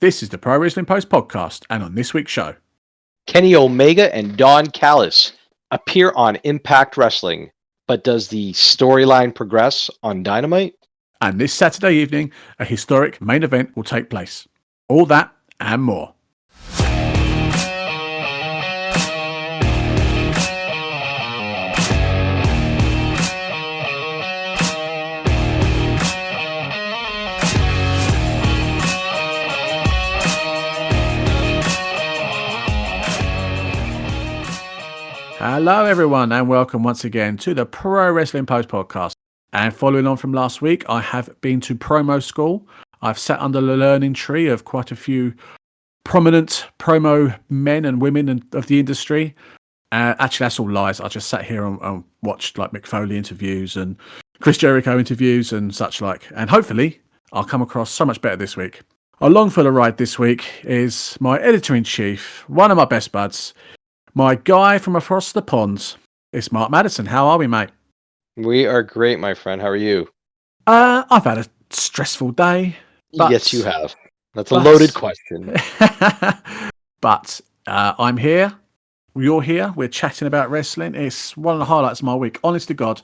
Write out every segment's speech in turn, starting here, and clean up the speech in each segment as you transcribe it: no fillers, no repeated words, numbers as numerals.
This is the Pro Wrestling Post podcast, and on this week's show, Kenny Omega and Don Callis appear on Impact Wrestling, but does the storyline progress on Dynamite? and this Saturday evening, a historic main event will take place. All that and more. Hello everyone and welcome once again to the Pro Wrestling Post podcast. And following on from last week, I have been to promo school. I've sat under the learning tree of quite a few prominent promo men and women of the industry. Actually, that's all lies. I just sat here and watched like Mick Foley interviews and Chris Jericho interviews and such like. And hopefully I'll come across so much better this week. Along for the ride this week is my editor-in-chief, one of my best buds, my guy from across the pond. It's Marc Madison. How are we, mate? We are great, my friend. How are you? I've had a stressful day. Yes, you have. That's a loaded question. But I'm here. You're here. We're chatting about wrestling. It's one of the highlights of my week. Honest to God,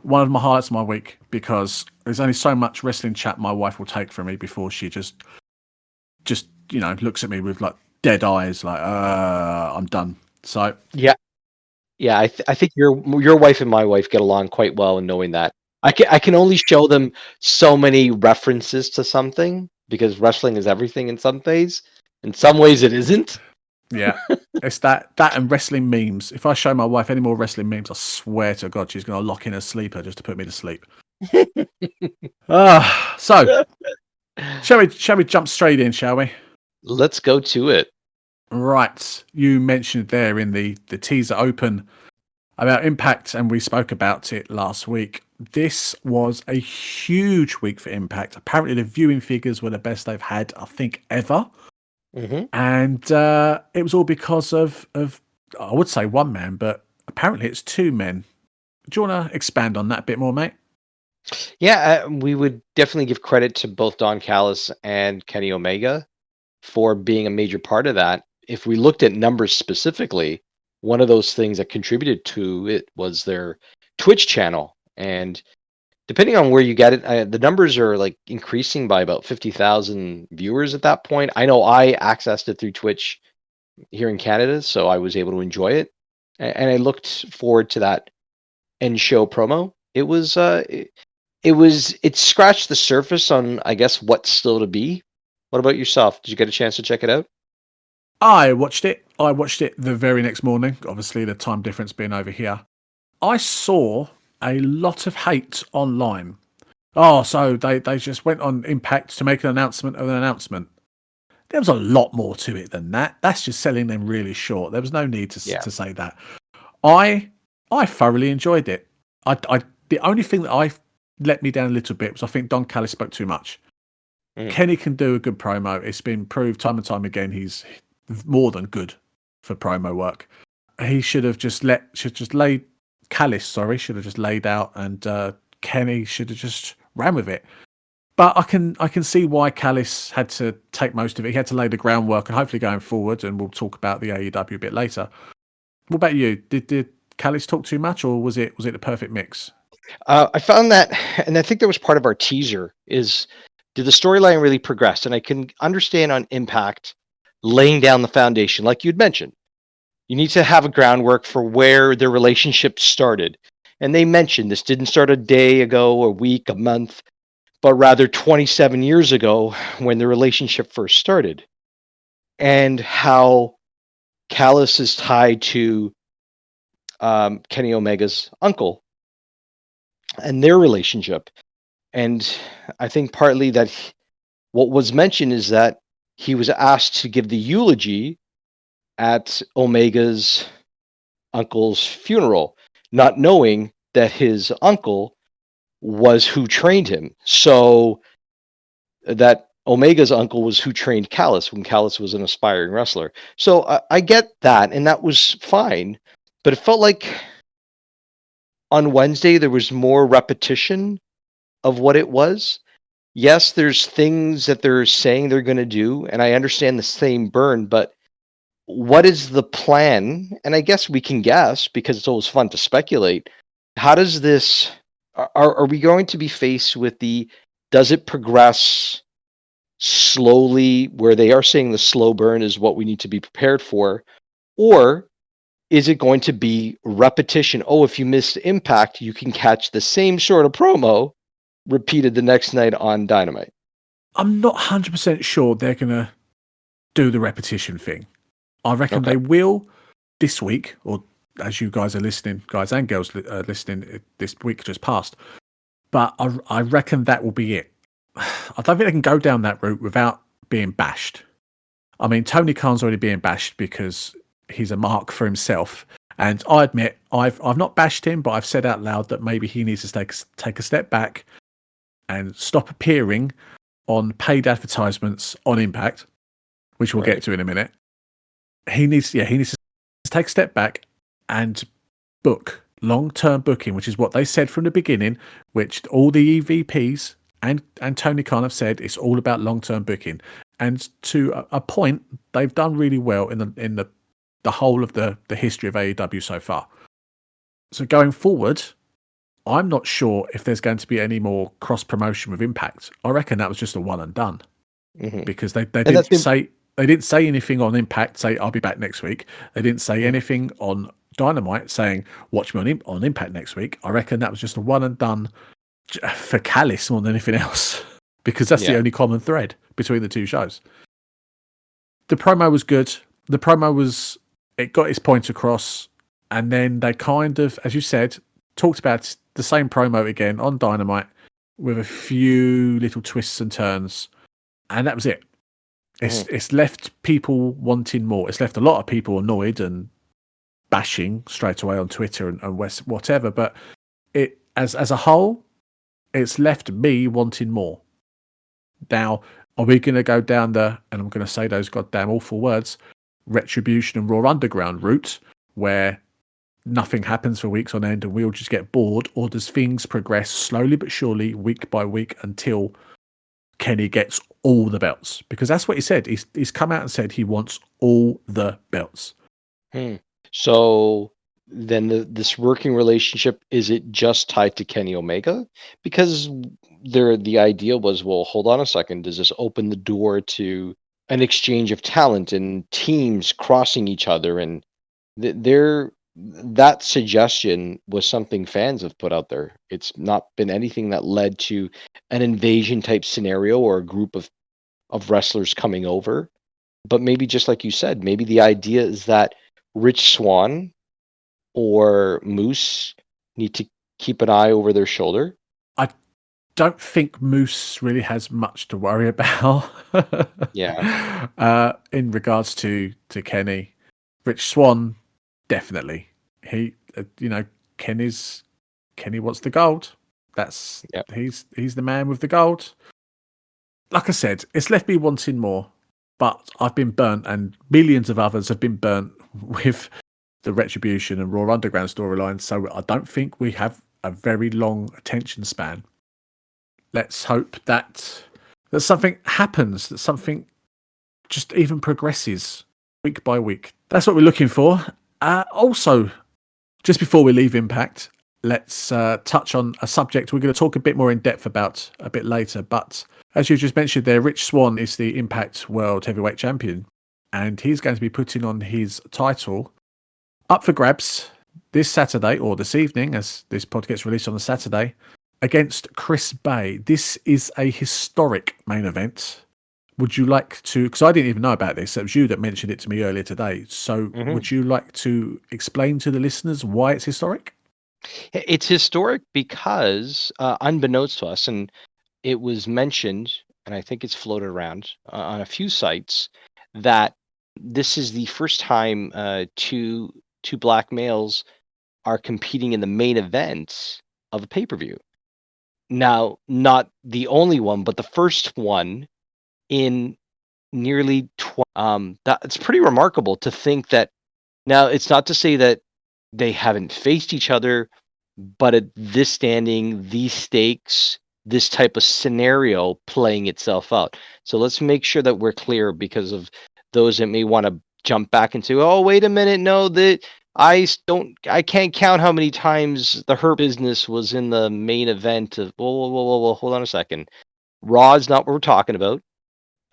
one of my highlights of my week, because there's only so much wrestling chat my wife will take from me before she just looks at me with like dead eyes, like I'm done. So yeah. I think your wife and my wife get along quite well in knowing that. I can only show them so many references to something because wrestling is everything in some ways. In some ways, it isn't. Yeah, it's that and wrestling memes. If I show my wife any more wrestling memes, I swear to God, she's going to lock in a sleeper just to put me to sleep. So shall we jump straight in? Shall we? Let's go to it. Right, you mentioned there in the teaser open about Impact, and we spoke about it last week. This was a huge week for Impact. Apparently, the viewing figures were the best they've had, I think, ever. Mm-hmm. And it was all because of I would say one man, but apparently it's two men. Do you want to expand on that a bit more, mate? Yeah, we would definitely give credit to both Don Callis and Kenny Omega for being a major part of that. If we looked at numbers specifically, one of those things that contributed to it was their Twitch channel. And depending on where you get it, the numbers are like increasing by about 50,000 viewers at that point. I know I accessed it through Twitch here in Canada, so I was able to enjoy it. And I looked forward to that end show promo. It scratched the surface on, I guess, what's still to be. What about yourself? Did you get a chance to check it out? I watched it the very next morning, obviously the time difference being over here. I saw a lot of hate online. Oh, so they just went on Impact to make an announcement of an announcement. There was a lot more to it than that. That's just selling them really short. There was no need to say that. I thoroughly enjoyed it. The only thing that I let me down a little bit was I think Don Callis spoke too much. Kenny can do a good promo. It's been proved time and time again. He's more than good for promo work. He should have just laid out, and Kenny should have just ran with it. But I can see why Callis had to take most of it. He had to lay the groundwork, and hopefully going forward, and we'll talk about the AEW a bit later. What about you? Did Callis talk too much, or was it the perfect mix? I found that, and I think that was part of our teaser, is did the storyline really progress? And I can understand on Impact laying down the foundation, like you'd mentioned. You need to have a groundwork for where their relationship started. And they mentioned this didn't start a day ago, a week, a month, but rather 27 years ago when the relationship first started. And how Callis is tied to Kenny Omega's uncle and their relationship. And I think partly that what was mentioned is that he was asked to give the eulogy at Omega's uncle's funeral, not knowing that his uncle was who trained him. So that Omega's uncle was who trained Callis when Callis was an aspiring wrestler. So I get that, and that was fine. But it felt like on Wednesday there was more repetition of what it was. yes, there's things that they're saying they're going to do, and I understand the same burn, but what is the plan? And I guess we can guess because it's always fun to speculate. How does this are we going to be faced with does it progress slowly where they are saying the slow burn is what we need to be prepared for? Or is it going to be repetition? Oh, if you missed Impact, you can catch the same sort of promo repeated the next night on Dynamite. I'm not 100% sure they're going to do the repetition thing. I reckon Okay. they will this week, or as you guys are listening, guys and girls listening, this week just passed. But I reckon that will be it. I don't think they can go down that route without being bashed. I mean, Tony Khan's already being bashed because he's a mark for himself. And I admit, I've not bashed him, but I've said out loud that maybe he needs to take a step back and stop appearing on paid advertisements on Impact, which we'll get to in a minute. He needs to take a step back and book long-term booking, which is what they said from the beginning, which all the EVPs and Tony Khan have said. It's all about long-term booking, and to a point, they've done really well in the whole of the history of AEW so far. So going forward, I'm not sure if there's going to be any more cross promotion with Impact. I reckon that was just a one and done, because they didn't say anything on Impact. Say I'll be back next week. They didn't say anything on Dynamite saying watch me on Impact next week. I reckon that was just a one and done for Callis more than anything else, because that's the only common thread between the two shows. The promo was good. It got its point across, and then they kind of, as you said, talked about the same promo again on Dynamite with a few little twists and turns, and that was it. It's left people wanting more. It's left a lot of people annoyed and bashing straight away on Twitter and whatever. But it as a whole, it's left me wanting more. Now, are we going to go down and I'm going to say those goddamn awful words, Retribution and Raw Underground route, where nothing happens for weeks on end and we'll just get bored? Or does things progress slowly but surely, week by week, until Kenny gets all the belts? Because that's what he said. He's come out and said he wants all the belts. So then this working relationship, is it just tied to Kenny Omega? Because the idea was, well, hold on a second, does this open the door to an exchange of talent and teams crossing each other? And that suggestion was something fans have put out there. It's not been anything that led to an invasion type scenario or a group of wrestlers coming over. But maybe, just like you said, maybe the idea is that Rich Swann or Moose need to keep an eye over their shoulder. I don't think Moose really has much to worry about. In regards to Kenny. Rich Swann, definitely. He, Kenny wants the gold. He's the man with the gold. Like I said, it's left me wanting more, but I've been burnt, and millions of others have been burnt with the Retribution and Raw Underground storyline. So I don't think we have a very long attention span. Let's hope that something happens, that something just even progresses week by week. That's what we're looking for. Also, just before we leave Impact, let's touch on a subject we're going to talk a bit more in depth about a bit later. But as you just mentioned there, Rich Swann is the Impact World Heavyweight Champion, and he's going to be putting on his title up for grabs this Saturday, or this evening, as this pod gets released on a Saturday, against Chris Bay. This is a historic main event. Would you like to, because I didn't even know about this, it was you that mentioned it to me earlier today. So would you like to explain to the listeners why it's historic? It's historic because, unbeknownst to us, and it was mentioned, and I think it's floated around on a few sites, that this is the first time two black males are competing in the main event of a pay-per-view. Now, not the only one, but the first one in nearly it's pretty remarkable to think that. Now, it's not to say that they haven't faced each other, but at this standing, these stakes, this type of scenario playing itself out. So let's make sure that we're clear, because of those that may want to jump back into, oh, wait a minute, no, I can't count how many times the Hurt Business was in the main event of, whoa, hold on a second. Raw is not what we're talking about.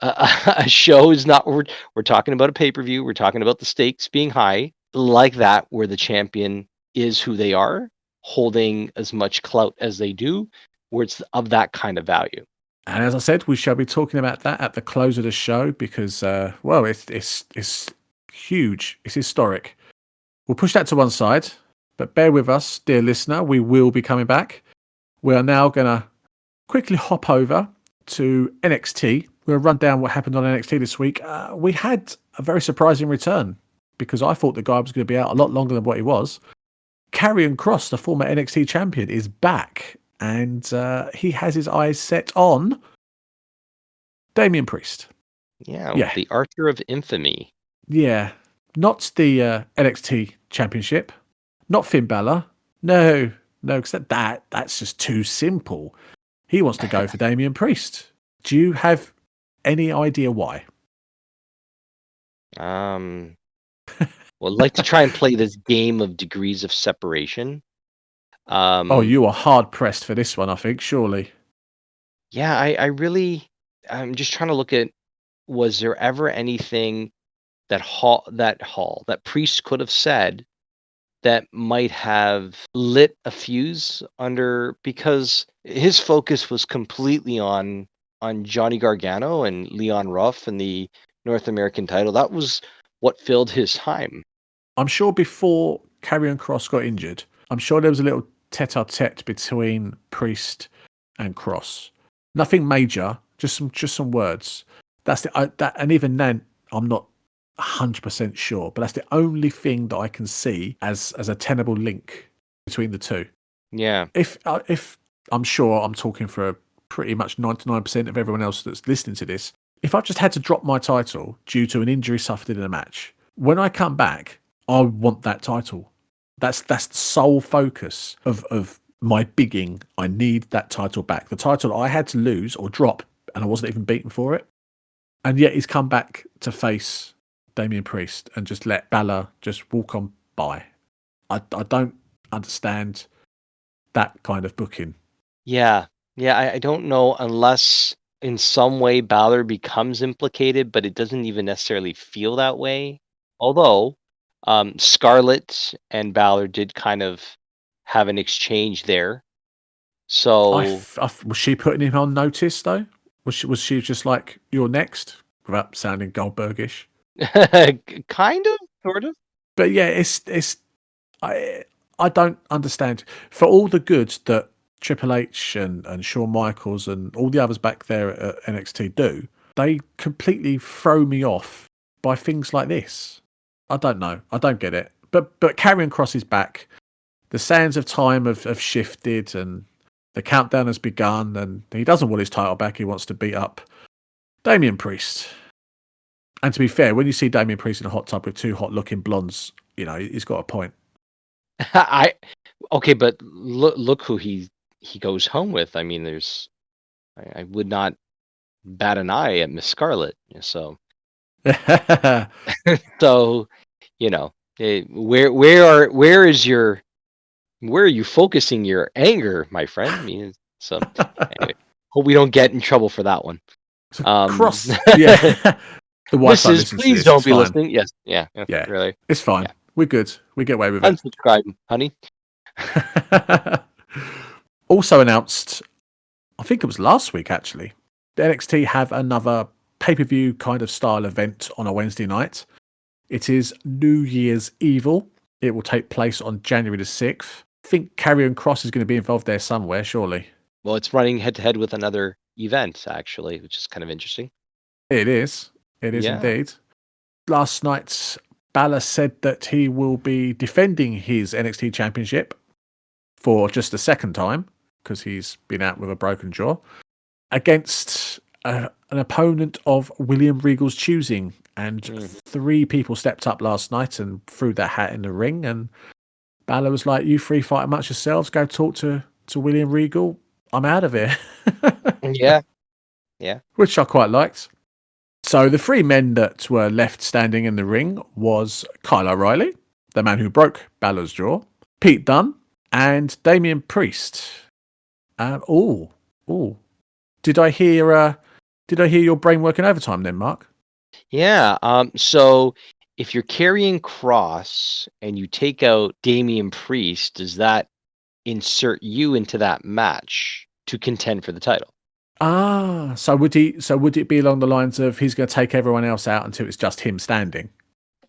A show is not what we're talking about. A pay-per-view. We're talking about the stakes being high, like that, where the champion is who they are, holding as much clout as they do, where it's of that kind of value. And as I said, we shall be talking about that at the close of the show because, well, it's huge. It's historic. We'll push that to one side, but bear with us, dear listener. We will be coming back. We are now going to quickly hop over to NXT. We'll run down what happened on NXT this week. We had a very surprising return because I thought the guy was going to be out a lot longer than what he was. Karrion Kross, the former NXT champion, is back, and he has his eyes set on Damian Priest. Yeah, the Archer of Infamy. Yeah, not the NXT Championship, not Finn Balor. No, because that's just too simple. He wants to go for Damian Priest. Do you have any idea why? Well, I'd like to try and play this game of degrees of separation. You are hard pressed for this one, I think, surely. Yeah, I'm just trying to look at, was there ever anything that Priest could have said that might have lit a fuse under, because his focus was completely on Johnny Gargano and Leon Ruff and the North American title. That was what filled his time. I'm sure before Karrion Kross got injured, I'm sure there was a little tete-a-tete between Priest and Kross. Nothing major, just some words. And even then, I'm not 100% sure, but that's the only thing that I can see as a tenable link between the two. Yeah. If I'm sure I'm talking for pretty much 99% of everyone else that's listening to this, if I just had to drop my title due to an injury suffered in a match, when I come back, I want that title. That's the sole focus of my bigging. I need that title back. The title I had to lose or drop, and I wasn't even beaten for it. And yet he's come back to face Damian Priest and just let Balor just walk on by. I don't understand that kind of booking. Yeah, I don't know, unless in some way Balor becomes implicated, but it doesn't even necessarily feel that way. Although Scarlett and Balor did kind of have an exchange there. So was she putting him on notice though? Was she just like, you're next, without sounding Goldbergish? kind of, sort of. But yeah, I don't understand. For all the good that Triple H and Shawn Michaels and all the others back there at NXT do, they completely throw me off by things like this. I don't know. I don't get it. But Karrion Kross is back. The sands of time have shifted and the countdown has begun, and he doesn't want his title back. He wants to beat up Damian Priest. And to be fair, when you see Damian Priest in a hot tub with two hot-looking blondes, he's got a point. Okay, but look who he goes home with. I mean, I would not bat an eye at Miss Scarlett. So, so where are you focusing your anger, my friend? I mean, so anyway, hope we don't get in trouble for that one. Cross, yeah. The wife please don't be listening. Yes, yeah, really, it's fine. Yeah. We're good. We get away with it. Unsubscribe, honey. Also announced, I think it was last week actually, the NXT have another pay-per-view kind of style event on a Wednesday night. It is New Year's Evil. It will take place on January the 6th. I think Karrion Kross is going to be involved there somewhere, surely. Well, it's running head-to-head with another event, actually, which is kind of interesting. It is. It is indeed. Last night, Balor said that he will be defending his NXT Championship for just the second time, because he's been out with a broken jaw, against an opponent of William Regal's choosing. And 3 people stepped up last night and threw their hat in the ring. And Balor was like, you 3 fight amongst yourselves. Go talk to William Regal. I'm out of here. Yeah. Yeah. Which I quite liked. So the three men that were left standing in the ring was Kyle O'Reilly, the man who broke Balor's jaw, Pete Dunne, and Damian Priest. Oh, did I hear? Did I hear your brain working overtime then, Mark? Yeah. So if you're carrying Cross and you take out Damian Priest, does that insert you into that match to contend for the title? So would he? So would it be along the lines of he's going to take everyone else out until it's just him standing?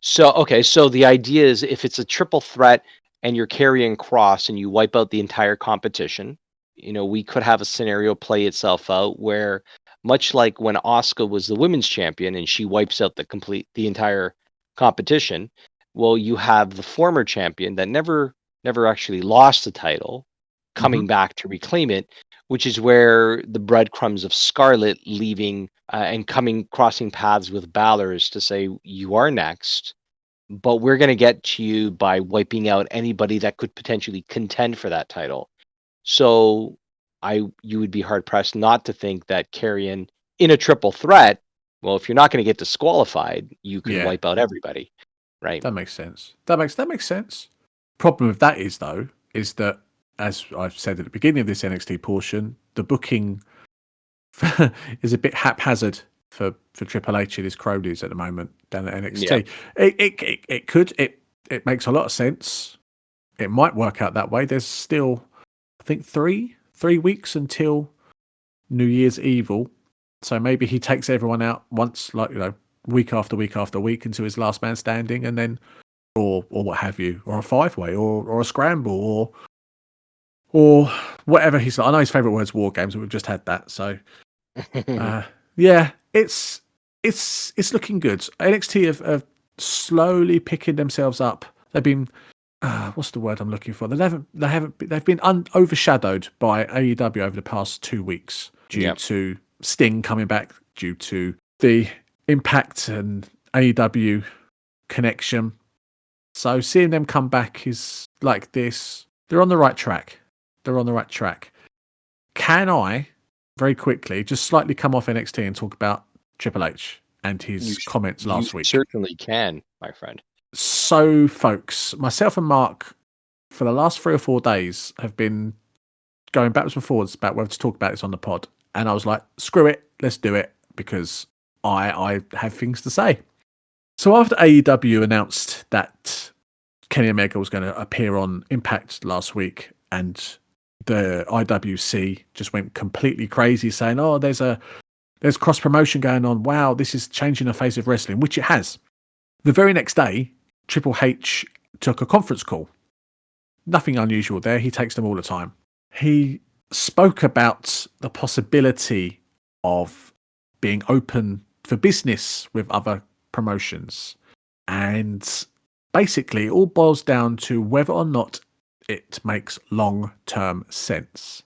So, okay, so the idea is if it's a triple threat and you're carrying Cross and you wipe out the entire competition, we could have a scenario play itself out where, much like when Asuka was the women's champion and she wipes out the entire competition, well, you have the former champion that never actually lost the title coming back to reclaim it, which is where the breadcrumbs of Scarlett leaving and crossing paths with Balor is to say, you are next, but we're going to get to you by wiping out anybody that could potentially contend for that title. So you would be hard pressed not to think that Karrion in a triple threat, well, if you're not going to get disqualified, you can wipe out everybody, right? That makes sense. That makes sense. Problem with that is that, as I've said at the beginning of this NXT portion, the booking is a bit haphazard for Triple H and his cronies at the moment down at NXT. Yeah. It makes a lot of sense. It might work out that way. There's still, I think, three weeks until New Year's Evil, so maybe he takes everyone out once, like, week after week after week until his last man standing, and then, or what have you, or a 5-way, or a scramble, or whatever he's like. I know his favourite word's War Games, but we've just had that, so yeah, it's looking good. NXT have slowly picking themselves up. They've been what's the word I'm looking for? They've been overshadowed by AEW over the past 2 weeks due to Sting coming back, due to the Impact and AEW connection. So seeing them come back is like this. They're on the right track. Can I very quickly just slightly come off NXT and talk about Triple H and his comments last week? Certainly can, my friend. So, folks, myself and Mark, for the last 3 or 4 days, have been going backwards and forwards about whether to talk about this on the pod. And I was like, screw it, let's do it, because I have things to say. So after AEW announced that Kenny Omega was going to appear on Impact last week, and the IWC just went completely crazy saying, oh, there's cross promotion going on. Wow, this is changing the face of wrestling, which it has. The very next day, Triple H took a conference call. Nothing unusual there. He takes them all the time. He spoke about the possibility of being open for business with other promotions. And basically, it all boils down to whether or not it makes long-term sense.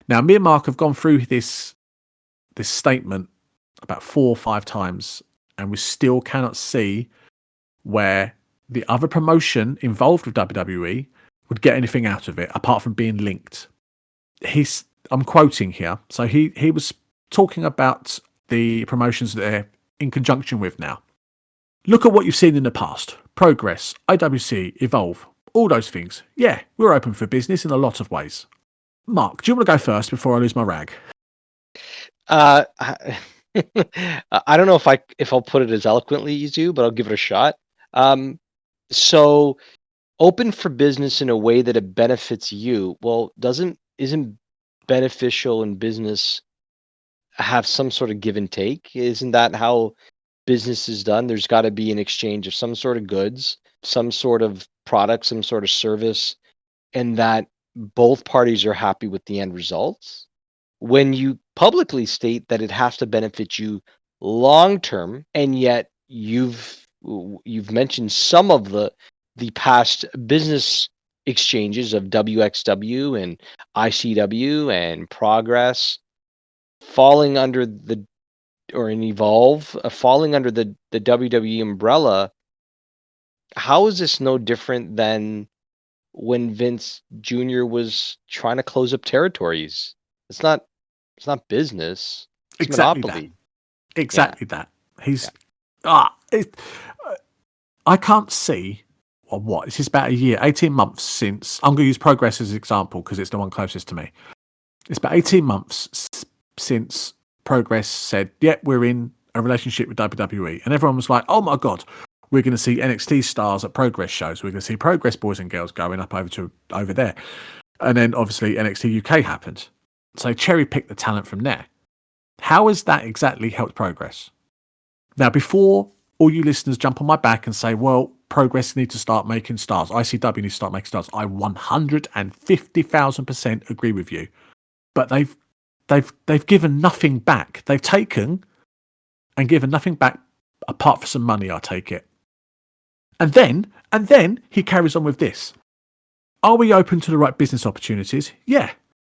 Now, me and Mark have gone through this statement about 4 or 5 times, and we still cannot see where the other promotion involved with WWE would get anything out of it apart from being linked. I'm quoting here. So he was talking about the promotions that they're in conjunction with now. Look at what you've seen in the past. Progress, IWC, Evolve, all those things. Yeah, we're open for business in a lot of ways. Mark, do you want to go first before I lose my rag? I don't know if I'll put it as eloquently as you, but I'll give it a shot. So open for business in a way that it benefits you. Well, isn't beneficial in business have some sort of give and take? Isn't that how business is done? There's got to be an exchange of some sort of goods, some sort of product, some sort of service, and that both parties are happy with the end results. When you publicly state that it has to benefit you long term, and yet you've mentioned some of the past business exchanges of WXW and ICW and Progress falling under Evolve, falling under the WWE umbrella. How is this no different than when Vince Jr. was trying to close up territories. It's not business. It's Exactly that. monopoly. Exactly that. Yeah. He's ah. I can't see. Or what? This is about a year, 18 months since. I'm going to use Progress as an example because it's the one closest to me. It's about 18 months since Progress said, "Yep, we're in a relationship with WWE," and everyone was like, "Oh my god, we're going to see NXT stars at Progress shows. We're going to see Progress boys and girls going up over there." And then obviously NXT UK happened, so cherry picked the talent from there. How has that exactly helped Progress? Now, before all you listeners jump on my back and say, "Well, Progress need to start making stars. ICW needs to start making stars," I 150,000% agree with you. But they've given nothing back. They've taken and given nothing back apart from some money. I take it. And then he carries on with this. Are we open to the right business opportunities? Yeah.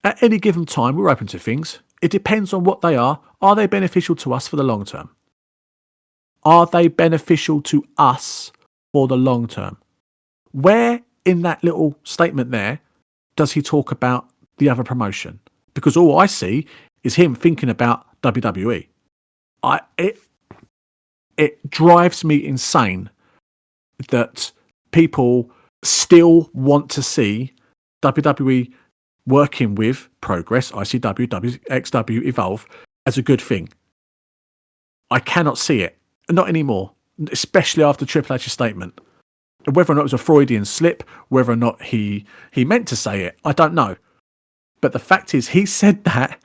At any given time, we're open to things. It depends on what they are. Are they beneficial to us for the long term? Are they beneficial to us for the long term? Where in that little statement there does he talk about the other promotion? Because all I see is him thinking about WWE. It drives me insane that people still want to see WWE working with Progress, ICW, WXW, Evolve as a good thing. I cannot see it. Not anymore. Especially after Triple H's statement. Whether or not it was a Freudian slip, whether or not he meant to say it, I don't know. But the fact is, he said that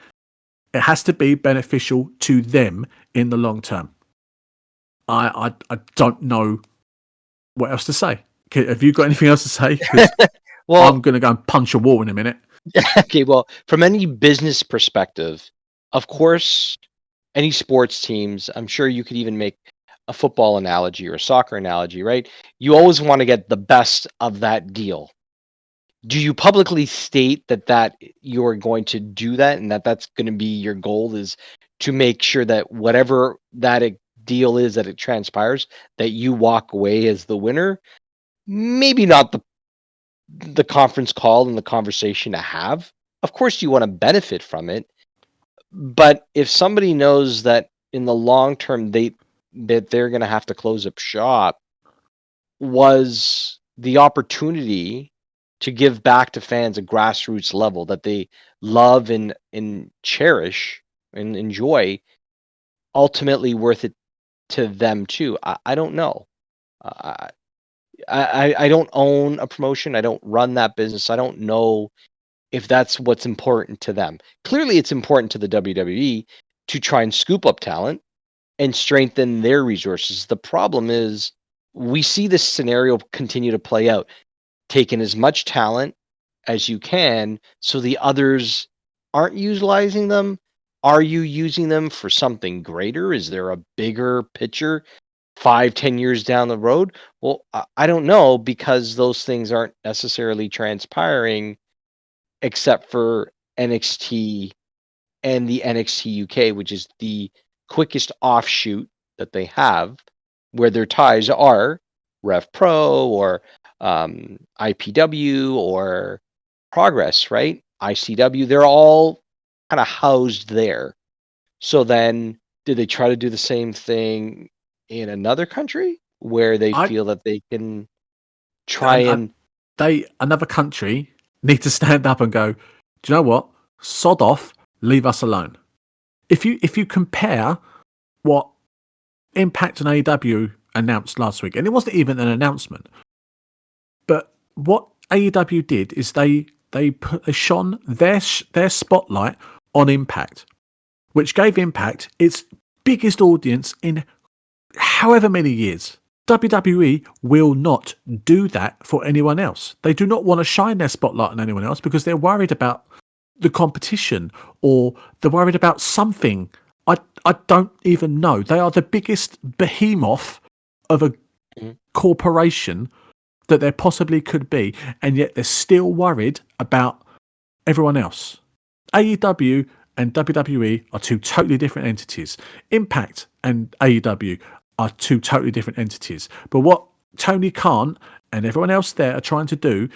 it has to be beneficial to them in the long term. I don't know what else to say. Have you got anything else to say? Because Well, I'm going to go and punch a wall in a minute. okay. Well, from any business perspective, of course, any sports teams, I'm sure you could even make a football analogy or a soccer analogy, right? You always want to get the best of that deal. Do you publicly state that you're going to do that and that's going to be your goal, is to make sure that whatever that deal is that it transpires, that you walk away as the winner? Maybe not the conference call and the conversation to have. Of course you want to benefit from it, but if somebody knows that in the long term that they're going to have to close up shop, was the opportunity to give back to fans a grassroots level that they love and cherish and enjoy ultimately worth it to them too? I don't know. I, I don't own a promotion. I don't run that business. I don't know if that's what's important to them. Clearly, it's important to the WWE to try and scoop up talent and strengthen their resources. The problem is we see this scenario continue to play out, taking as much talent as you can so the others aren't utilizing them. Are you using them for something greater? Is there a bigger picture 5-10 years down the road? Well, I don't know, because those things aren't necessarily transpiring except for NXT and the NXT UK, which is the quickest offshoot that they have, where their ties are Rev Pro or IPW or Progress, right? ICW, they're all kind of housed there. So then, did they try to do the same thing in another country where they I feel that they can try and another country need to stand up and go, do you know what? Sod off, leave us alone. If you compare what Impact and AEW announced last week, and it wasn't even an announcement, but what AEW did is they shone their spotlight on Impact, which gave Impact its biggest audience in however many years. WWE will not do that for anyone else. They do not want to shine their spotlight on anyone else because they're worried about the competition, or they're worried about something. I don't even know. They are the biggest behemoth of a corporation that there possibly could be, and yet they're still worried about everyone else. AEW and WWE are two totally different entities. Impact and AEW are two totally different entities. But what Tony Khan and everyone else there are trying to do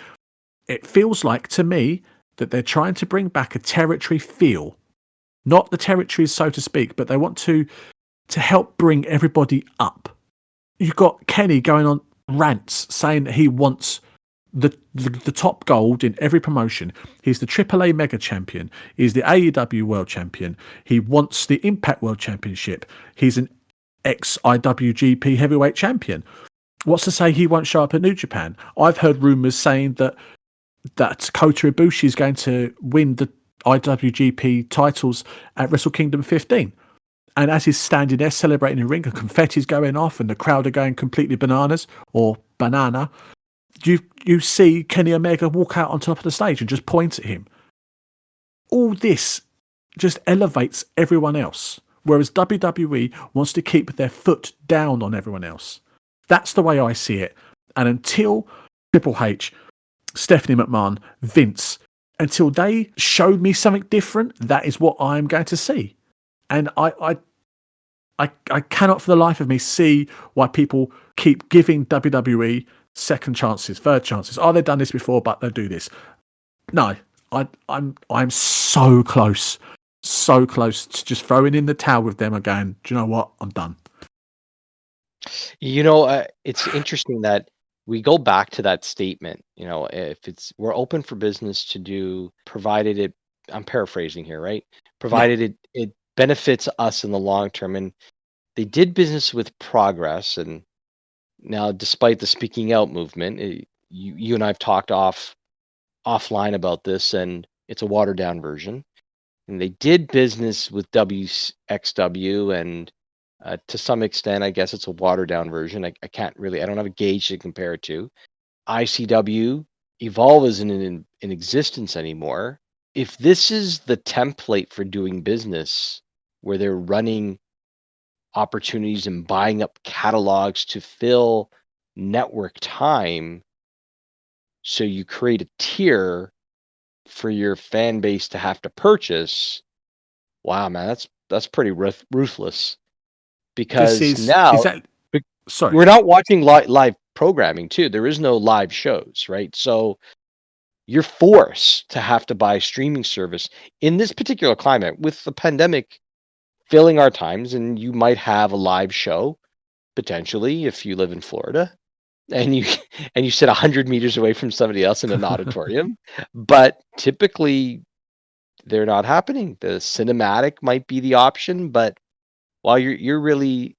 it feels like to me that they're trying to bring back a territory feel, not the territories, so to speak, but they want to help bring everybody up. You've got Kenny going on rants saying that he wants the top gold in every promotion. He's the AAA Mega Champion. He's the AEW World Champion. He wants the Impact World Championship. He's an ex-IWGP Heavyweight Champion. What's to say he won't show up at New Japan? I've heard rumours saying that Kota Ibushi is going to win the IWGP titles at Wrestle Kingdom 15. And as he's standing there celebrating in the ring, and confetti's going off and the crowd are going completely bananas or banana, you see Kenny Omega walk out on top of the stage and just point at him. All this just elevates everyone else, whereas WWE wants to keep their foot down on everyone else. That's the way I see it. And until Triple H, Stephanie McMahon, Vince, until they show me something different, that is what I'm going to see. And I cannot for the life of me see why people keep giving WWE second chances, third chances. Oh, they've done this before, but they'll do this. No, I'm so close to just throwing in the towel with them again. Do you know what? I'm done. It's interesting that we go back to that statement. If we're open for business to do, provided it, I'm paraphrasing here, right? Provided it benefits us in the long term. And they did business with Progress. And now, despite the speaking out movement, you and I've talked offline about this, and it's a watered down version. And they did business with WXW, and to some extent, I guess it's a watered down version. I don't have a gauge to compare it to. ICW, Evolve isn't in existence anymore. If this is the template for doing business, where they're running opportunities and buying up catalogs to fill network time, so you create a tier for your fan base to have to purchase. Wow, man, that's pretty ruthless. Because we're not watching live programming too. There is no live shows, right? So you're forced to have to buy streaming service in this particular climate with the pandemic filling our times. And you might have a live show potentially if you live in Florida and you sit 100 meters away from somebody else in an auditorium, but typically they're not happening. The cinematic might be the option, but while you're really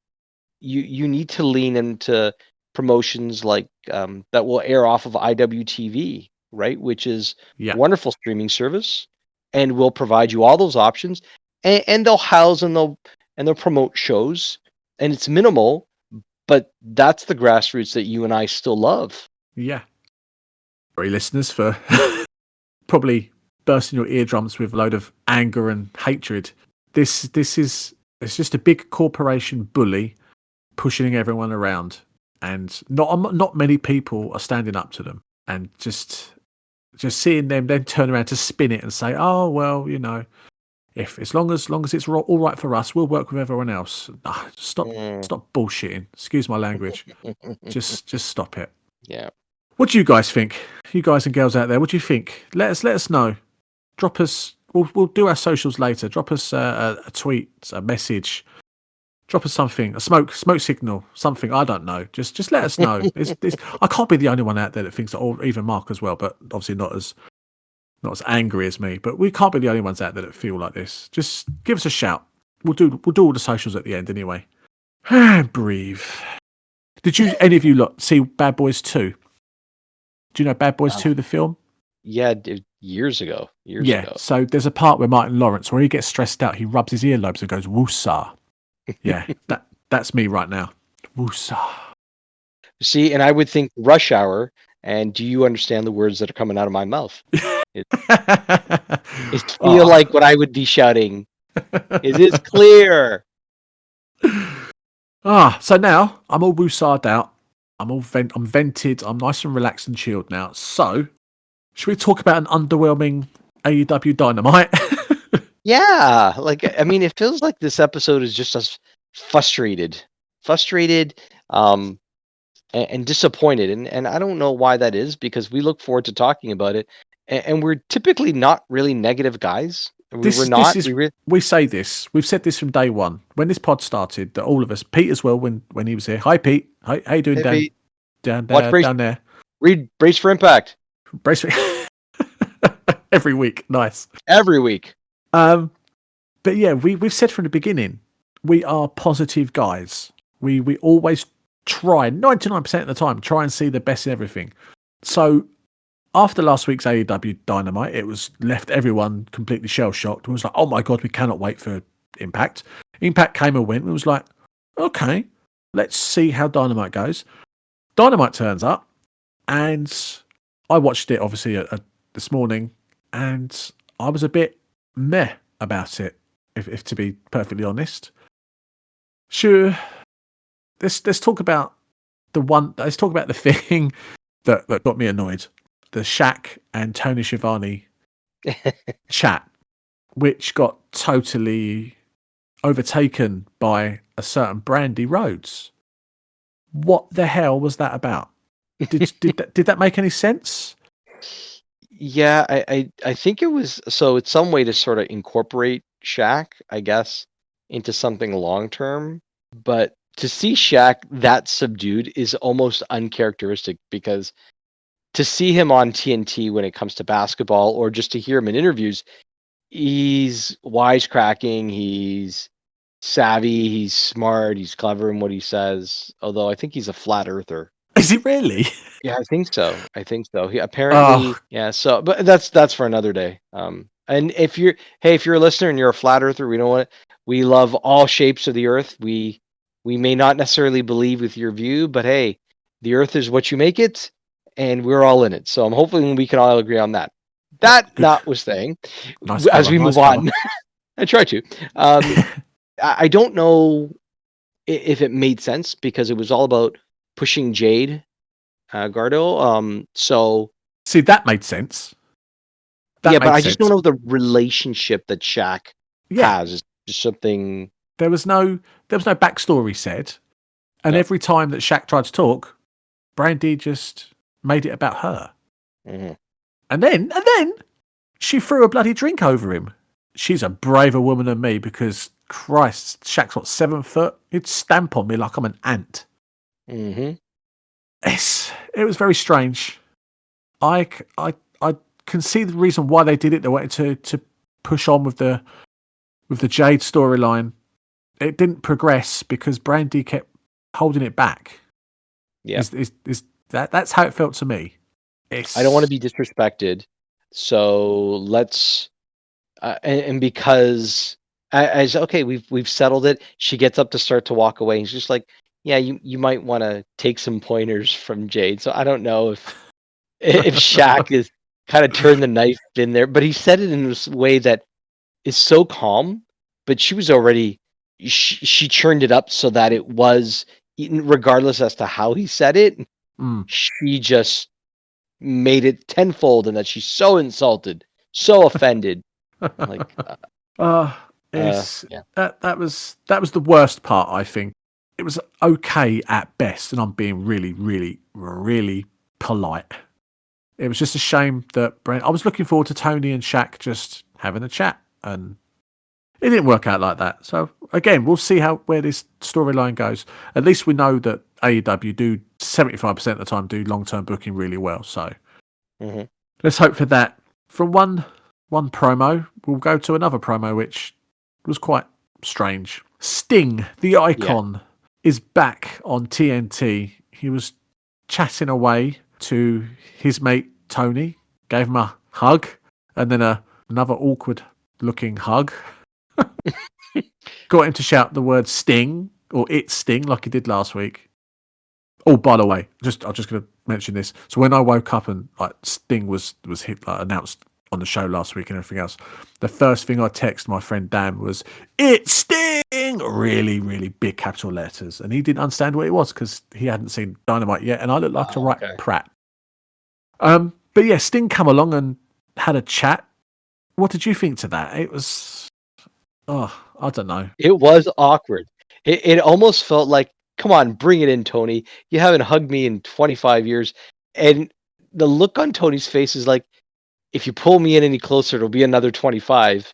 you need to lean into promotions like that will air off of IWTV, right? Which is a wonderful streaming service, and will provide you all those options, and they'll house and they'll promote shows, and it's minimal, but that's the grassroots that you and I still love. Yeah. Sorry, listeners, for probably bursting your eardrums with a load of anger and hatred. This is. It's just a big corporation bully pushing everyone around, and not many people are standing up to them. And just seeing them then turn around to spin it and say, "Oh well, if as long as it's all right for us, we'll work with everyone else." Stop bullshitting. Excuse my language. just stop it. Yeah. What do you guys think? You guys and girls out there, what do you think? Let us know. Drop us. We'll do our socials later. Drop us a tweet, a message. Drop us something, a smoke signal, something. I don't know. Just let us know. I can't be the only one out there that thinks that, or even Mark as well, but obviously not as angry as me. But we can't be the only ones out there that feel like this. Just give us a shout. We'll do all the socials at the end anyway. Breathe. Did any of you see Bad Boys 2? Do you know Bad Boys 2, the film? Yeah, years ago. So there's a part where Martin Lawrence, where he gets stressed out, he rubs his earlobes and goes, "Woosah." Yeah, that's me right now. Woosah. See, and I would think Rush Hour, and do you understand the words that are coming out of my mouth? It feel like what I would be shouting. It is clear. So now I'm all woosah'd out. I'm vented. I'm nice and relaxed and chilled now. So, should we talk about an underwhelming AEW Dynamite? Yeah, it feels like this episode is just us frustrated. and disappointed. And I don't know why that is, because we look forward to talking about it. And we're typically not really negative guys. We were This not. is we say this. We've said this from day one when this pod started. That all of us, Pete as well, when he was here. Hi, Pete. How you doing Hey, down Pete. down Watch there? Brace. Down there. Read Brace for Impact Brace every week. Nice. every week. But yeah, we've said from the beginning, we are positive guys. We always try 99% of the time try and see the best in everything. So after last week's AEW Dynamite, it was left everyone completely shell shocked. It was like, oh my god, we cannot wait for Impact. Impact came and went. It was like, okay, let's see how Dynamite goes. Dynamite turns up, and I watched it obviously this morning, and I was a bit meh about it, if to be perfectly honest. Sure, let's talk about let's talk about the thing that got me annoyed. The Shaq and Tony Schiavone chat, which got totally overtaken by a certain Brandy Rhodes. What the hell was that about? Did that make any sense? Yeah, I think it was, so it's some way to sort of incorporate Shaq, I guess, into something long term. But to see Shaq that subdued is almost uncharacteristic, because to see him on TNT when it comes to basketball, or just to hear him in interviews, he's wisecracking, he's savvy, he's smart, he's clever in what he says. Although I think he's a flat earther. Is it really? Yeah, I think so. He apparently, Oh, yeah. So, but that's for another day. And if you're a listener and you're a flat earther, we love all shapes of the earth. We may not necessarily believe with your view, but hey, the earth is what you make it, and we're all in it. So I'm hoping we can all agree on that. That good. notwithstanding, Nice as cover, we nice move on, cover. I try to. I don't know if it made sense, because it was all about pushing Jade Gardo. So See, that made sense. That yeah, but made I just don't sense. know the relationship that Shaq Yeah, has. It's just something. there was no backstory said, and No. every time that Shaq tried to talk, Brandy just made it about her. Mm-hmm. And then she threw a bloody drink over him. She's a braver woman than me, because Christ, Shaq's what, 7 foot? He'd stamp on me like I'm an ant. Mm-hmm. It was very strange. I can see the reason why they did it. They wanted to push on with the Jade storyline. It didn't progress because Brandy kept holding it back. Yeah. That's how it felt to me. I don't want to be disrespected, so let's. And because as okay, we've settled it. She gets up to start to walk away, and she's just like, yeah, you might want to take some pointers from Jade. So I don't know if Shaq is kind of turned the knife in there, but he said it in this way that is so calm. But she was already she churned it up so that it was, regardless as to how he said it, she just made it tenfold, and that she's so insulted, so offended. Like, yeah. That was the worst part. I think it was okay at best, and I'm being really, really, really polite. It was just a shame that I was looking forward to Tony and Shaq just having a chat, and it didn't work out like that. So again, we'll see where this storyline goes. At least we know that AEW do 75% of the time do long-term booking really well. So let's hope for that. From one promo, we'll go to another promo, which was quite strange. Sting, the Icon, is back on TNT. He was chatting away to his mate Tony, gave him a hug, and then another awkward-looking hug. Got him to shout the word Sting, or It's Sting, like he did last week. Oh, by the way, I'm just going to mention this. So when I woke up and Sting was hit, announced on the show last week and everything else, the first thing I texted my friend Dan was, "It's Sting!" Really, really big capital letters. And he didn't understand what it was because he hadn't seen Dynamite yet, and I looked like a right prat. But yeah, Sting come along and had a chat. What did you think to that? It was, I don't know. it was awkward. It almost felt like come on, bring it in, Tony. You haven't hugged me in 25 years. And the look on Tony's face is like, if you pull me in any closer, it'll be another 25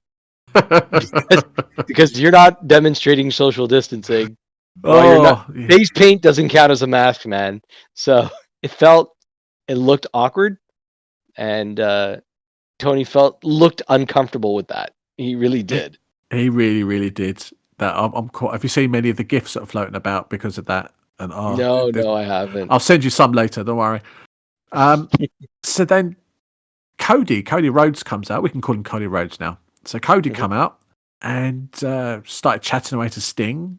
because you're not demonstrating social distancing while you're not. Oh, yeah. Face paint doesn't count as a mask, man. So it looked awkward, and Tony looked uncomfortable with that. He really did. He really, really did. That I'm quite. Have you seen many of the gifs that are floating about because of that? And No, I haven't. I'll send you some later. Don't worry. So then Cody Rhodes comes out. We can call him Cody Rhodes now. So Cody come out and started chatting away to Sting.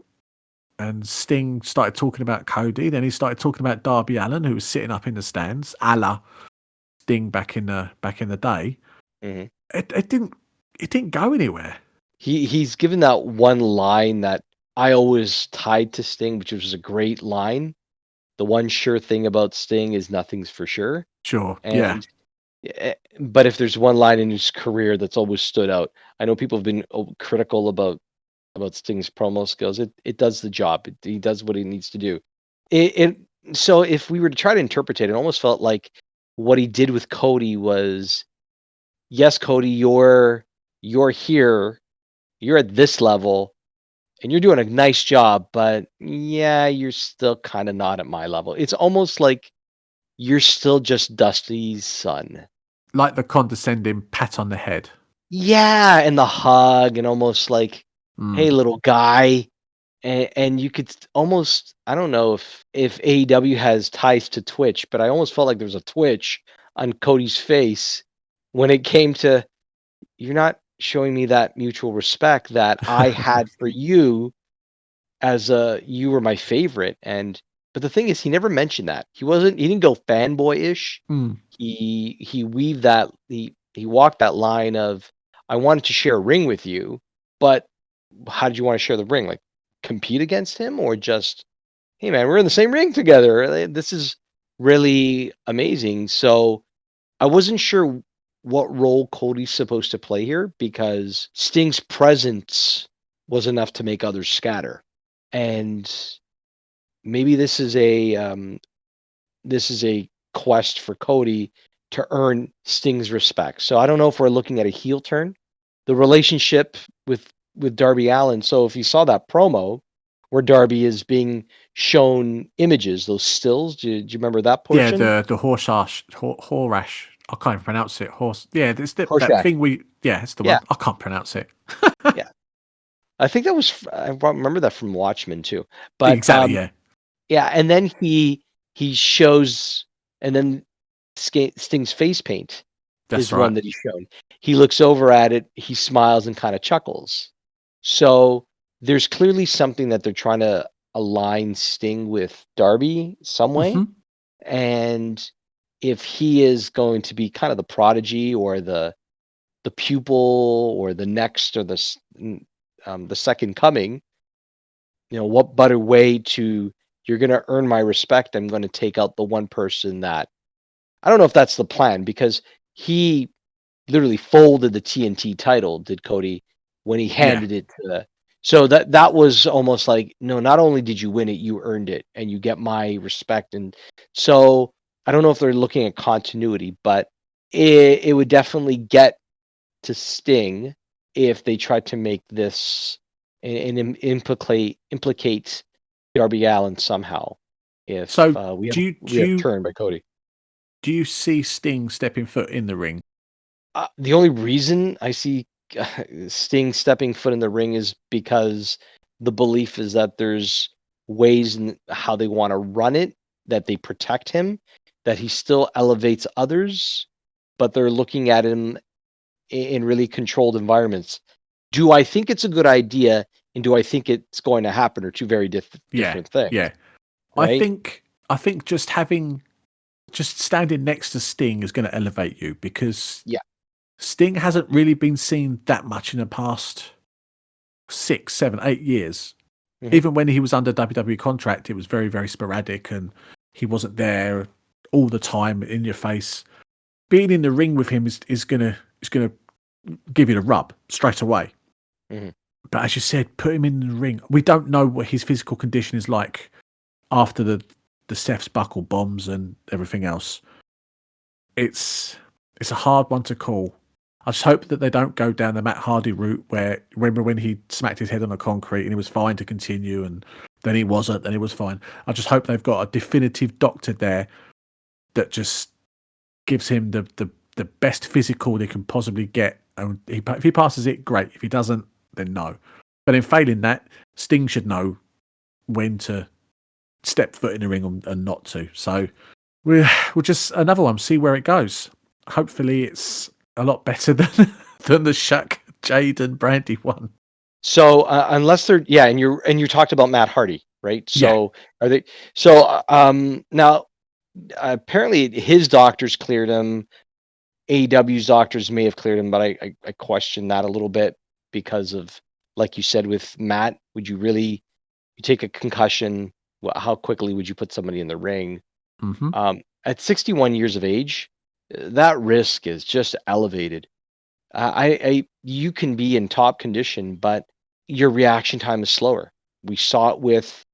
And Sting started talking about Cody. Then he started talking about Darby Allin, who was sitting up in the stands, a la Sting back in the day. Mhm. It didn't go anywhere. He's given that one line that I always tied to Sting, which was a great line. The one sure thing about Sting is nothing's for sure. Sure. And but if there's one line in his career that's always stood out, I know people have been critical about Sting's promo skills. It does the job. He does what he needs to do. So if we were to try to interpret it, it almost felt like what he did with Cody was, yes, Cody, you're here, you're at this level, and you're doing a nice job, but yeah, you're still kind of not at my level. It's almost like you're still just Dusty's son. Like the condescending pat on the head. Yeah, and the hug, and almost like, hey, little guy. And you could almost, I don't know if AEW has ties to Twitch, but I almost felt like there was a twitch on Cody's face when it came to, you're not showing me that mutual respect that I had for you you were my favorite. But the thing is, he never mentioned that. He didn't go fanboy-ish. He weaved that, he walked that line of, I wanted to share a ring with you, but how did you want to share the ring? Like, compete against him, or just, hey man, we're in the same ring together. This is really amazing. So I wasn't sure what role Cody's supposed to play here, because Sting's presence was enough to make others scatter. And maybe this is a quest for Cody to earn Sting's respect. So I don't know if we're looking at a heel turn. The relationship with Darby Allin. So if you saw that promo where Darby is being shown images, those stills, do you remember that portion? Yeah, the horash. I can't even pronounce it. Yeah, it's that thing it's the one. I can't pronounce it. Yeah. I think I remember that from Watchmen too. But exactly, yeah. Yeah, and then he shows, and then Sting's face paint is right. one that he's shown. He looks over at it, he smiles and kind of chuckles. So there's clearly something that they're trying to align Sting with Darby some way. And if he is going to be kind of the prodigy, or the pupil, or the next, or the second coming, what better way to, you're going to earn my respect, I'm going to take out the one person that, I don't know if that's the plan, because he literally folded the TNT title, did Cody, when he handed it to so that was almost like, no, not only did you win it, you earned it, and you get my respect. And so I don't know if they're looking at continuity, but it would definitely get to Sting if they tried to make this and implicate Darby Allin somehow. If we have turned by Cody. Do you see Sting stepping foot in the ring? The only reason I see Sting stepping foot in the ring is because the belief is that there's ways in how they want to run it, that they protect him, that he still elevates others, but they're looking at him in really controlled environments. Do I think it's a good idea, and do I think it's going to happen, are two very different things. Yeah. Right? I think just standing next to Sting is going to elevate you, because Sting hasn't really been seen that much in the past 6, 7, 8 years. Even when he was under WWE contract, it was very, very sporadic, and he wasn't there all the time in your face. Being in the ring with him is gonna give you the rub straight away. But as you said, put him in the ring. We don't know what his physical condition is like after the Seth's buckle bombs and everything else. It's a hard one to call. I just hope that they don't go down the Matt Hardy route where, remember when he smacked his head on the concrete and he was fine to continue and then he wasn't, then he was fine. I just hope they've got a definitive doctor there that just gives him the best physical they can possibly get. And if he passes it, great. If he doesn't, then no. But in failing that, Sting should know when to step foot in the ring and not to. So we'll just another one, see where it goes. Hopefully it's a lot better than the Shaq, Jade and Brandy one. So unless they're and you talked about Matt Hardy, right? So Yeah. are they? So now apparently his doctors cleared him. AEW's doctors may have cleared him, but I question that a little bit because of, like you said with Matt, would you really take a concussion? How quickly would you put somebody in the ring? Mm-hmm. At 61 years of age, that risk is just elevated. You can be in top condition, but your reaction time is slower. We saw it with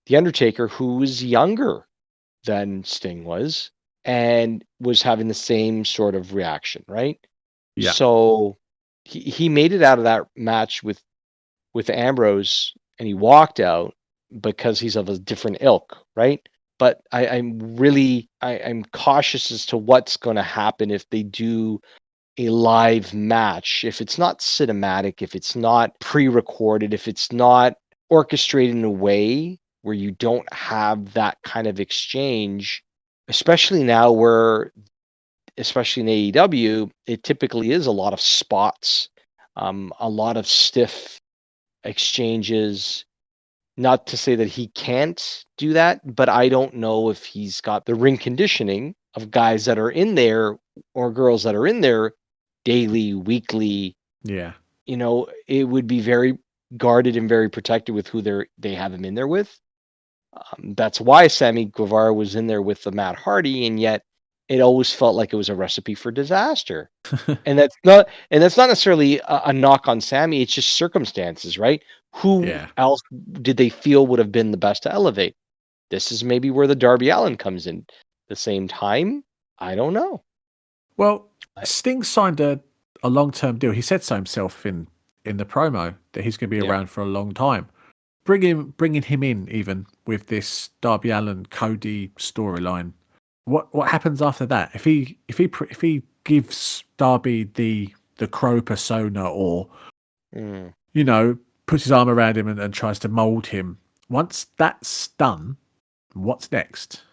The Undertaker, who was younger than Sting was and was having the same sort of reaction, right? Yeah. So he made it out of that match with Ambrose and he walked out because he's of a different ilk, right? But I'm cautious as to what's going to happen if they do a live match, if it's not cinematic, if it's not pre-recorded, if it's not orchestrated in a way where you don't have that kind of exchange, especially now where, especially in AEW, it typically is a lot of spots, a lot of stiff exchanges. Not to say that he can't do that, but I don't know if he's got the ring conditioning of guys that are in there or girls that are in there daily, weekly. Yeah. It would be very guarded and very protected with who they have him in there with. That's why Sammy Guevara was in there with the Matt Hardy, and yet it always felt like it was a recipe for disaster. And that's not necessarily a knock on Sammy. It's just circumstances, right? Who else did they feel would have been the best to elevate? This is maybe where the Darby Allin comes in. The same time, I don't know. Well, Sting signed a long-term deal. He said so himself in the promo that he's going to be around for a long time. Bringing him in even with this Darby Allin Cody storyline. What happens after that? If he gives Darby the Crow persona or puts his arm around him and tries to mold him, once that's done, what's next?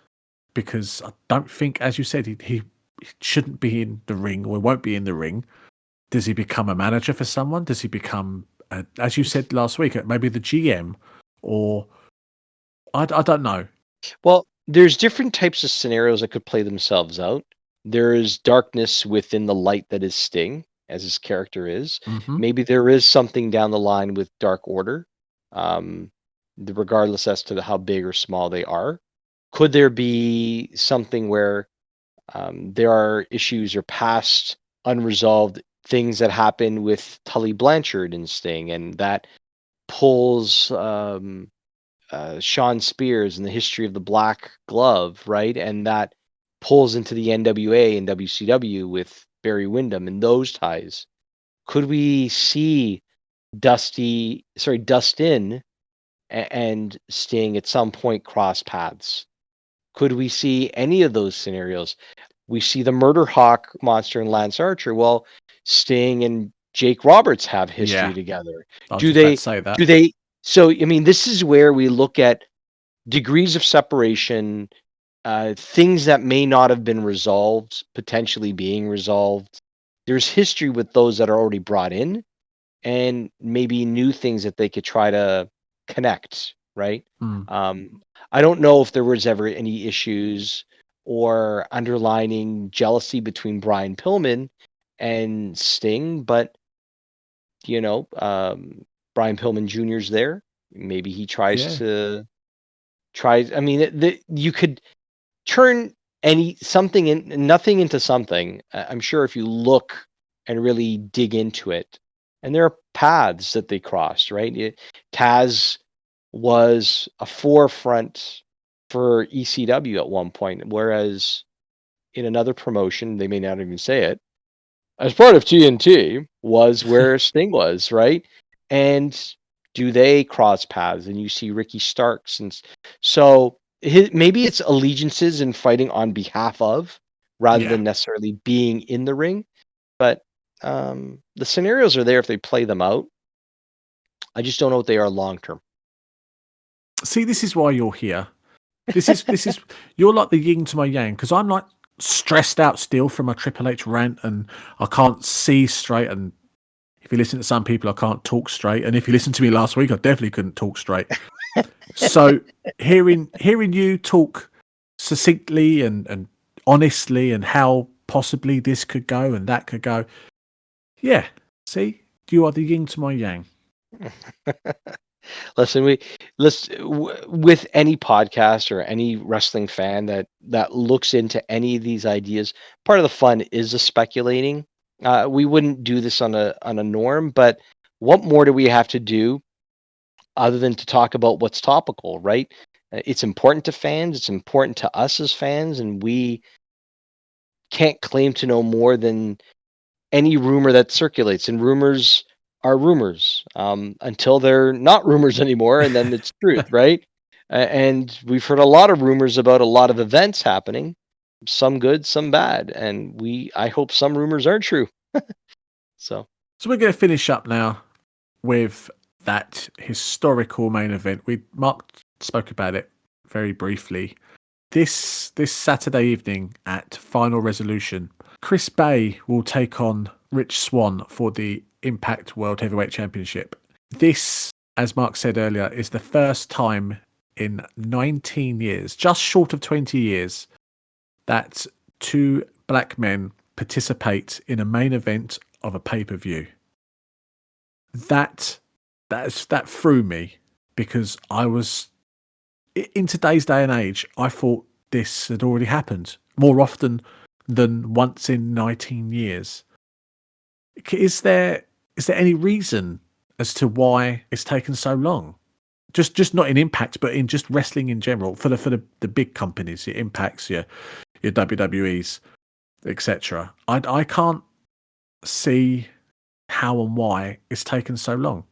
Because I don't think, as you said, he shouldn't be in the ring or won't be in the ring. Does he become a manager for someone? Does he become, as you said last week, maybe the GM? Or I don't know. Well, there's different types of scenarios that could play themselves out. There is darkness within the light that is Sting, as his character is. Mm-hmm. Maybe there is something down the line with Dark Order, regardless as to how big or small they are. Could there be something where there are issues or past unresolved things that happen with Tully Blanchard and Sting, and that pulls Sean Spears and the history of the Black Glove, right? And that pulls into the NWA and WCW with Barry Windham and those ties. Could we see Dustin and Sting at some point cross paths? Could we see any of those scenarios? We see the Murder Hawk monster and Lance Archer. Well, Sting and Jake Roberts have history together. I was just about to say that. Do they? So, I mean, this is where we look at degrees of separation, things that may not have been resolved, potentially being resolved. There's history with those that are already brought in, and maybe new things that they could try to connect, right? I don't know if there was ever any issues or underlining jealousy between Brian Pillman and Sting, but Brian Pillman Jr.'s there. Maybe he tries to I mean, you could turn nothing into something. I'm sure if you look and really dig into it, and there are paths that they crossed, right? Taz was a forefront for ECW at one point, whereas in another promotion, they may not even say it, as part of TNT was where Sting was, right? And do they cross paths? And you see Ricky Starks, and so maybe it's allegiances and fighting on behalf of, rather Yeah. than necessarily being in the ring. But the scenarios are there if they play them out. I just don't know what they are long term. See, this is why you're here. This is you're like the yin to my yang, because I'm like stressed out still from my Triple H rant, and I can't see straight. And if you listen to some people, I can't talk straight. And if you listened to me last week, I definitely couldn't talk straight. So hearing you talk succinctly and honestly, and how possibly this could go and that could go, yeah. See, you are the yin to my yang. Listen, with any podcast or any wrestling fan that looks into any of these ideas, part of the fun is the speculating. We wouldn't do this on a norm, but what more do we have to do other than to talk about what's topical, right? It's important to fans. It's important to us as fans, and we can't claim to know more than any rumor that circulates. And rumors are rumors until they're not rumors anymore, and then it's truth, right? And we've heard a lot of rumors about a lot of events happening, some good, some bad, and I hope some rumors are true. So we're going to finish up now with that historical main event. Mark spoke about it very briefly. This Saturday evening at Final Resolution, Chris Bay will take on Rich Swann for the Impact World Heavyweight Championship. This, as Mark said earlier, is the first time in 19 years, just short of 20 years, that two black men participate in a main event of a pay-per-view. That threw me, because I was, in today's day and age, I thought this had already happened more often than once in 19 years. Is there any reason as to why it's taken so long? Just not in Impact, but in just wrestling in general, for the big companies, your Impacts, your WWEs, etc. I can't see how and why it's taken so long.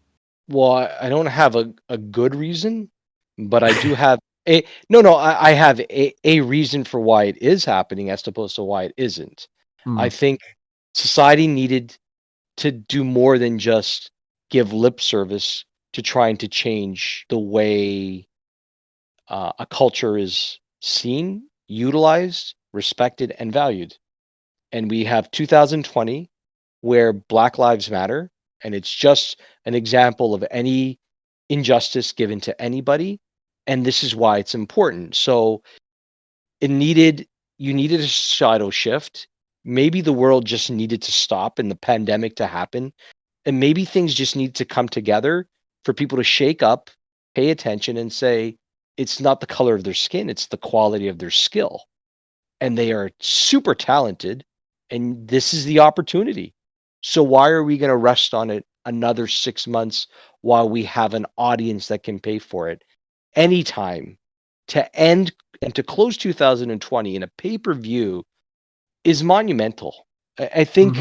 well, I don't have a good reason, but I do have I have a reason for why it is happening as opposed to why it isn't. I think society needed to do more than just give lip service to trying to change the way a culture is seen, utilized, respected, and valued. And we have 2020 where Black Lives Matter, and it's just an example of any injustice given to anybody. And this is why it's important. So you needed a shadow shift. Maybe the world just needed to stop and the pandemic to happen. And maybe things just need to come together for people to shake up, pay attention, and say, it's not the color of their skin, it's the quality of their skill. And they are super talented, and this is the opportunity. So why are we going to rest on it another 6 months while we have an audience that can pay for it? Anytime to end and to close 2020 in a pay-per-view is monumental. I think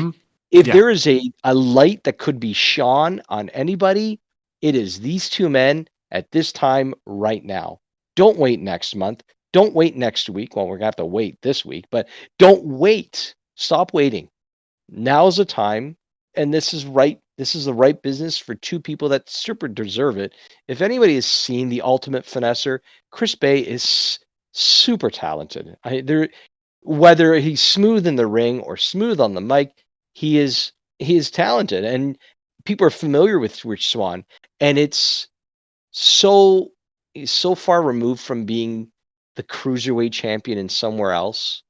if Yeah. there is a light that could be shone on anybody, it is these two men at this time right now. Don't wait next month. Don't wait next week. Well, we're going to have to wait this week, but don't wait. Stop waiting. Now's the time. And this is right. This is the right business for two people that super deserve it. If anybody has seen The Ultimate Finesser, Chris Bay is super talented. Whether he's smooth in the ring or smooth on the mic, he is talented, and people are familiar with Rich Swann. And he's so far removed from being the cruiserweight champion in somewhere else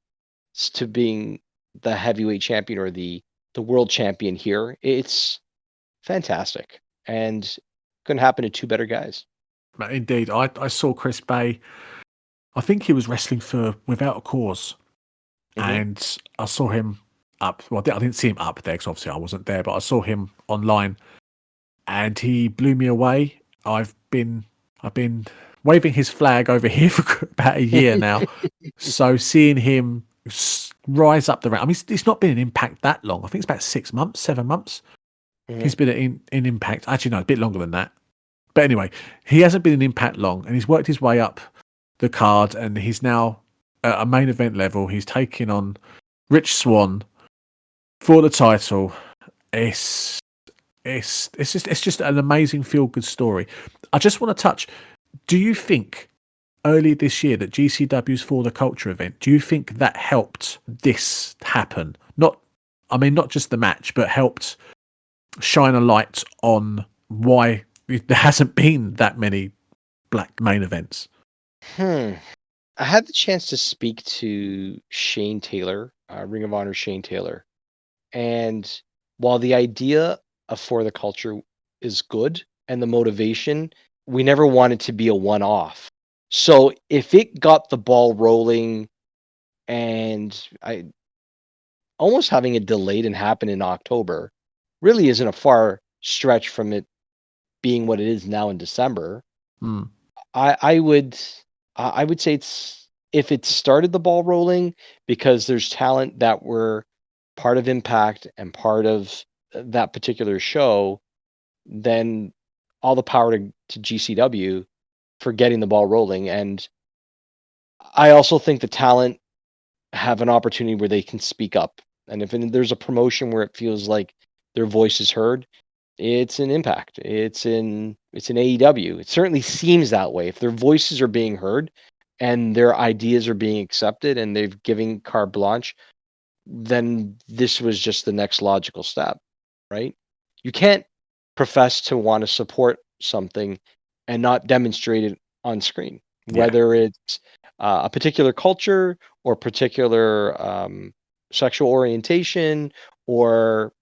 to being the heavyweight champion or the world champion here. It's fantastic, and couldn't happen to two better guys. Indeed. I saw Chris Bay, I think he was wrestling for Without a Cause. And I saw him up. Well, I didn't see him up there because obviously I wasn't there, but I saw him online, and he blew me away. I've been I've been waving his flag over here for about a year now. So seeing him rise up the rank. I mean, it's not been in Impact that long. I think it's about 6 months, 7 months. He's been in Impact. Actually, no, a bit longer than that. But anyway, he hasn't been in Impact long, and he's worked his way up the card, and he's now at a main event level. He's taking on Rich Swann for the title. It's just an amazing feel good story. I just want to touch. Do you think early this year that GCW's For the Culture event, do you think that helped this happen? Not just the match, but helped shine a light on why there hasn't been that many black main events? I had the chance to speak to Shane Taylor, Ring of Honor Shane Taylor. And while the idea of For the Culture is good and the motivation, we never wanted to be a one-off. So if it got the ball rolling and I almost having it delayed and happen in October really isn't a far stretch from it being what it is now in December. I would say it's, if it started the ball rolling because there's talent that were part of Impact and part of that particular show, then all the power to GCW for getting the ball rolling. And I also think the talent have an opportunity where they can speak up. And if there's a promotion where it feels like their voice is heard, it's an Impact. It's an AEW. It certainly seems that way. If their voices are being heard and their ideas are being accepted and they've given carte blanche, then this was just the next logical step, right? You can't profess to want to support something and not demonstrate it on screen, whether it's a particular culture or particular sexual orientation, or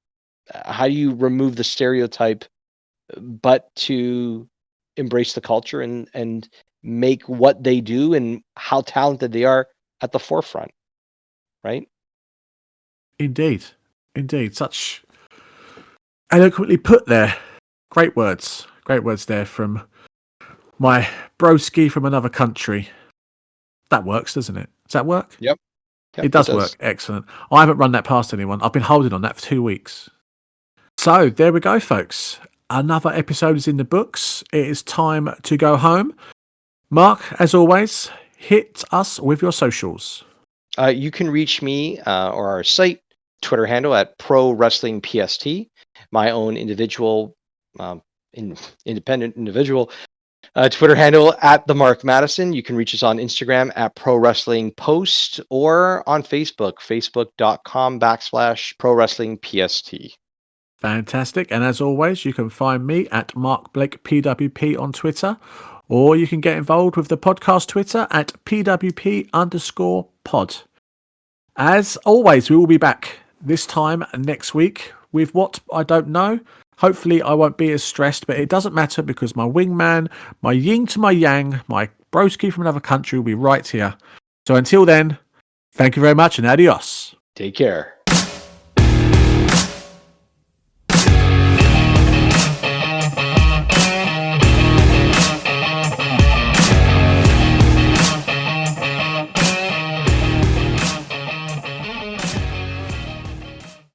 how do you remove the stereotype but to embrace the culture and make what they do and how talented they are at the forefront, right? Indeed. Such eloquently put there. Great words there from my broski from another country. That works, doesn't it? Does that work? Yep, it does work. Excellent. I haven't run that past anyone. I've been holding on that for 2 weeks. So there we go, folks. Another episode is in the books. It is time to go home. Mark, as always, hit us with your socials. You can reach me or our site, Twitter handle at Pro Wrestling PST. My own individual, independent individual Twitter handle at the Marc Madison. You can reach us on Instagram at Pro Wrestling Post or on Facebook, facebook.com/Pro Wrestling PST. Fantastic. And as always, you can find me at Mark Blake PWP on Twitter, or you can get involved with the podcast Twitter at PWP_pod. As always, we will be back this time next week with what I don't know. Hopefully I won't be as stressed, but it doesn't matter because my wingman, my yin to my yang, my broski from another country will be right here. So until then, thank you very much and adios. Take care.